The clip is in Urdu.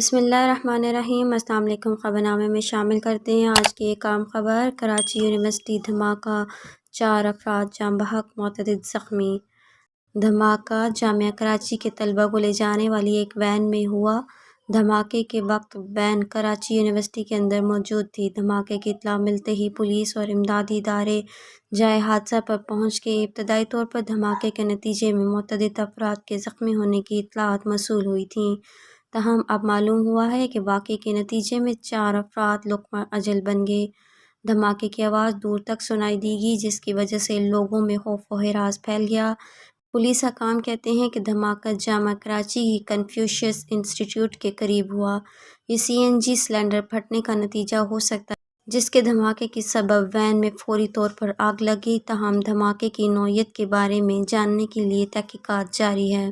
بسم اللہ الرحمن الرحیم۔ السلام علیکم۔ خبرنامے میں شامل کرتے ہیں آج کی ایک اہم خبر۔ کراچی یونیورسٹی دھماکہ، 4 افراد جاں بحق، متعدد زخمی۔ دھماکہ جامعہ کراچی کے طلباء کو لے جانے والی ایک وین میں ہوا۔ دھماکے کے وقت وین کراچی یونیورسٹی کے اندر موجود تھی۔ دھماکے کی اطلاع ملتے ہی پولیس اور امدادی ادارے جائے حادثہ پر پہنچ گئے۔ ابتدائی طور پر دھماکے کے نتیجے میں متعدد افراد کے زخمی ہونے کی اطلاعات موصول ہوئی تھیں، تاہم اب معلوم ہوا ہے کہ واقعے کے نتیجے میں 4 افراد لقمہ اجل بن گئے۔ دھماکے کی آواز دور تک سنائی دی گئی، جس کی وجہ سے لوگوں میں خوف و ہراس پھیل گیا۔ پولیس حکام کہتے ہیں کہ دھماکہ جامعہ کراچی کی کنفیوشس انسٹی ٹیوٹ کے قریب ہوا۔ یہ CNG سلنڈر پھٹنے کا نتیجہ ہو سکتا ہے، جس کے دھماکے کے سبب وین میں فوری طور پر آگ لگ گئی، تاہم دھماکے کی نوعیت کے بارے میں جاننے کے لیے تحقیقات جاری ہے۔